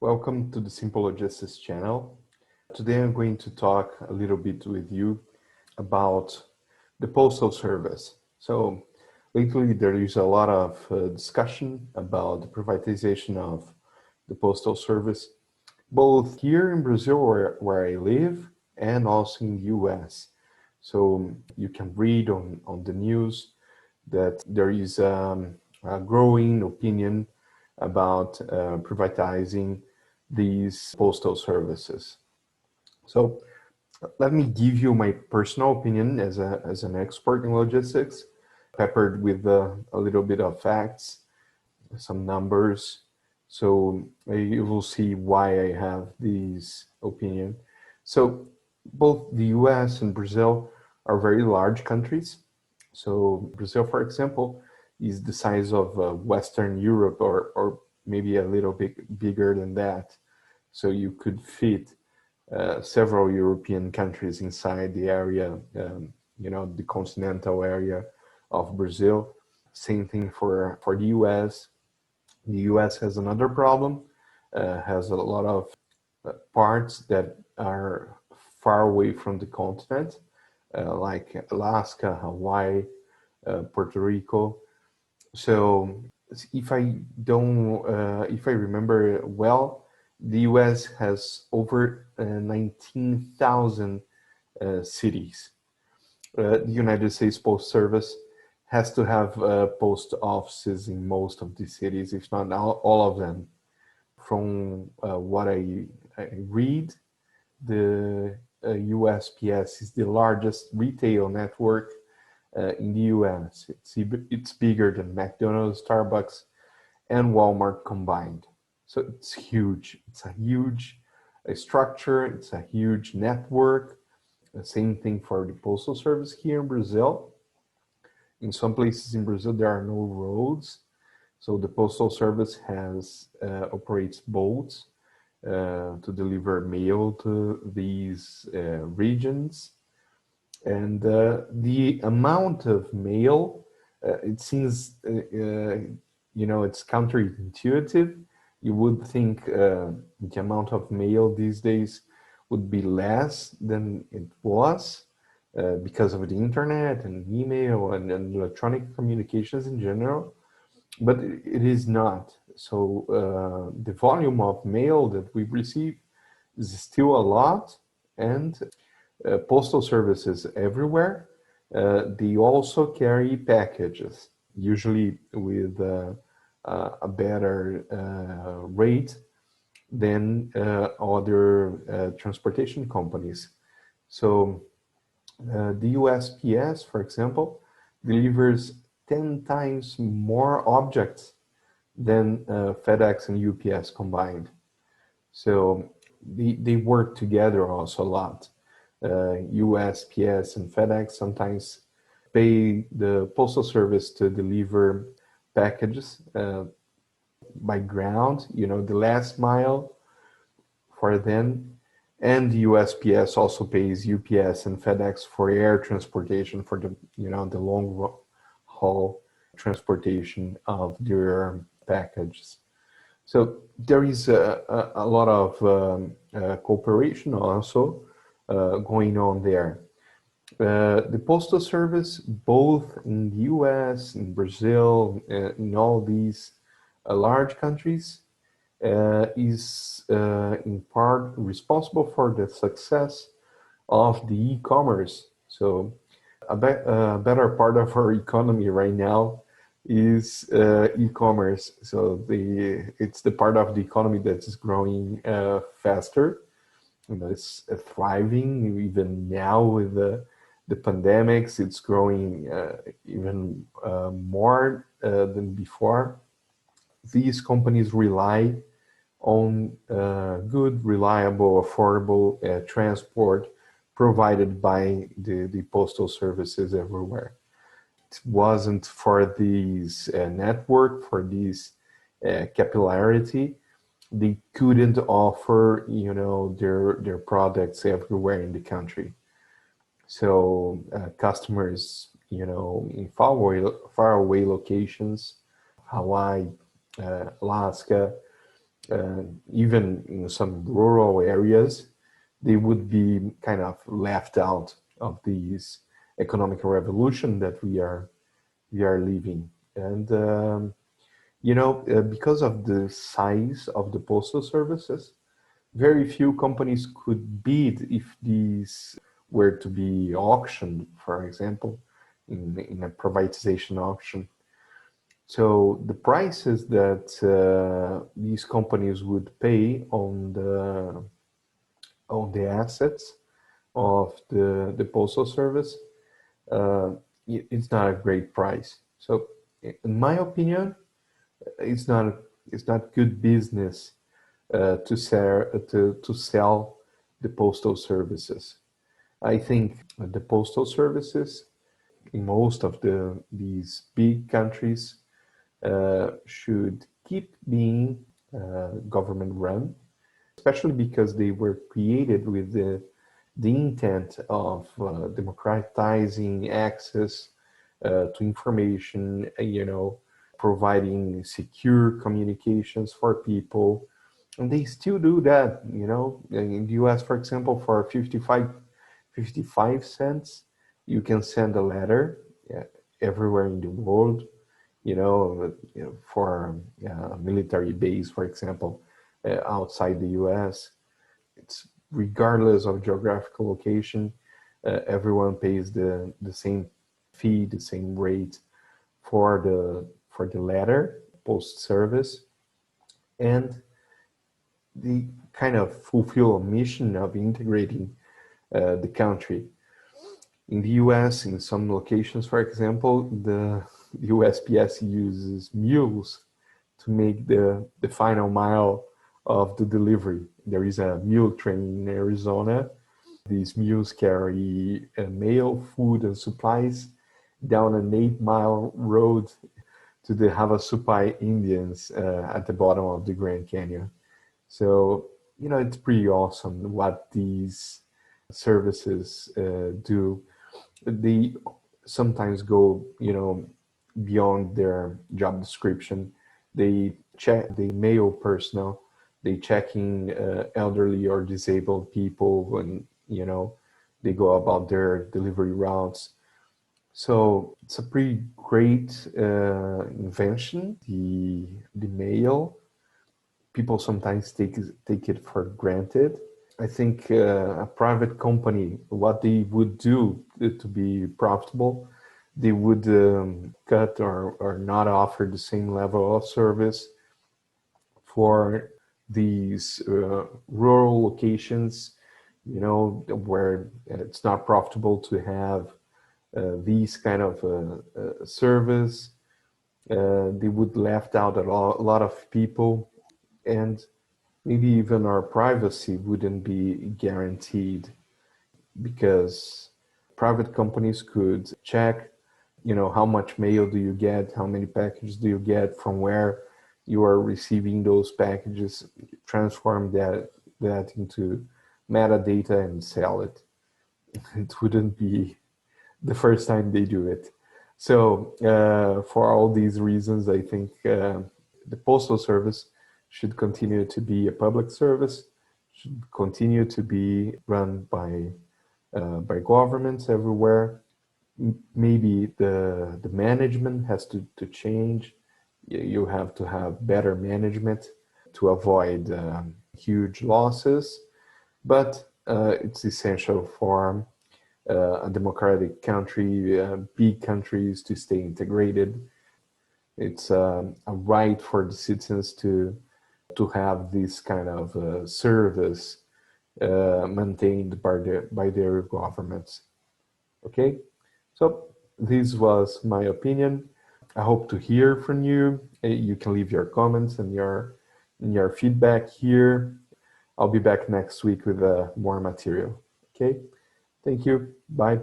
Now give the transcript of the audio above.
Welcome to the Simple Logistics channel. Today I'm going to talk a little bit with you about the Postal Service. So lately there is a lot of discussion about the privatization of the Postal Service, both here in Brazil where I live and also in the US. So you can read on the news that there is a growing opinion about privatizing these postal services. So let me give you my personal opinion as an expert in logistics, peppered with a little bit of facts, some numbers. So you will see why I have this opinion. So both the US and Brazil are very large countries. So Brazil, for example, is the size of Western Europe or maybe a little bit bigger than that. So you could fit several European countries inside the area, the continental area of Brazil. Same thing for the US. The US has another problem, has a lot of parts that are far away from the continent, like Alaska, Hawaii, Puerto Rico. So if I remember well, the US has over 19,000 cities. The United States Postal Service has to have post offices in most of the cities, if not all of them. From what I read, the USPS is the largest retail network in the US. It's bigger than McDonald's, Starbucks, and Walmart combined. So it's huge. It's a huge structure. It's a huge network. The same thing for the Postal Service here in Brazil. In some places in Brazil, there are no roads. So the Postal Service operates boats to deliver mail to these regions. And the amount of mail, it seems, it's counterintuitive. You would think the amount of mail these days would be less than it was because of the internet and email and electronic communications in general, but it is not. So the volume of mail that we receive is still a lot, and postal services everywhere, they also carry packages, usually with a better rate than other transportation companies. So the USPS, for example, delivers 10 times more objects than FedEx and UPS combined. So they work together also a lot. USPS and FedEx sometimes pay the Postal Service to deliver packages by ground, the last mile for them. And the USPS also pays UPS and FedEx for air transportation for the long haul transportation of their packages. So there is a lot of cooperation also going on there. The Postal Service, both in the US, in Brazil, in all these large countries, is in part responsible for the success of the e-commerce. So a better part of our economy right now is e-commerce. So it's the part of the economy that is growing faster. It's thriving even now with the pandemics. It's growing even more than before. These companies rely on good, reliable, affordable transport provided by the postal services everywhere. It wasn't for these network, for this capillarity, they couldn't offer, their products everywhere in the country. So customers, in far away locations, Hawaii, Alaska, even in some rural areas, they would be kind of left out of these economic revolution that we are living. And because of the size of the postal services, very few companies could bid if these were to be auctioned, for example, in a privatization auction. So the prices that these companies would pay on the assets of the postal service, uh, it's not a great price. So, in my opinion, it's not good business to sell the postal services. I think the postal services in most of these big countries should keep being government run, especially because they were created with the intent of democratizing access to information, providing secure communications for people. And they still do that, in the US, for example, for 55 cents, you can send a letter everywhere in the world, for a military base, for example, outside the US. It's regardless of geographical location, everyone pays the same fee, the same rate for the letter post service, and the kind of fulfill a mission of integrating the country. In the US, in some locations, for example, the USPS uses mules to make the final mile of the delivery. There is a mule train in Arizona. These mules carry mail, food, and supplies down an 8-mile road to the Havasupai Indians at the bottom of the Grand Canyon. So, it's pretty awesome what these services do. They sometimes go, beyond their job description. They check the mail personnel, they check in elderly or disabled people, and they go about their delivery routes. So it's a pretty great invention. The mail, people sometimes take it for granted. I think a private company, what they would do to be profitable, they would cut or not offer the same level of service for these rural locations, where it's not profitable to have these kind of service. They would left out a lot of people, and maybe even our privacy wouldn't be guaranteed, because private companies could check, how much mail do you get, how many packages do you get, from where you are receiving those packages, transform that into metadata and sell it. It wouldn't be the first time they do it. So for all these reasons, I think the Postal Service should continue to be a public service, should continue to be run by governments everywhere. Maybe the management has to change. You have to have better management to avoid huge losses, but it's essential for a democratic country, big countries, to stay integrated. It's a right for the citizens to have this kind of service maintained by their governments. Okay, so this was my opinion. I hope to hear from you. You can leave your comments and your feedback here. I'll be back next week with more material. Okay, thank you. Bye.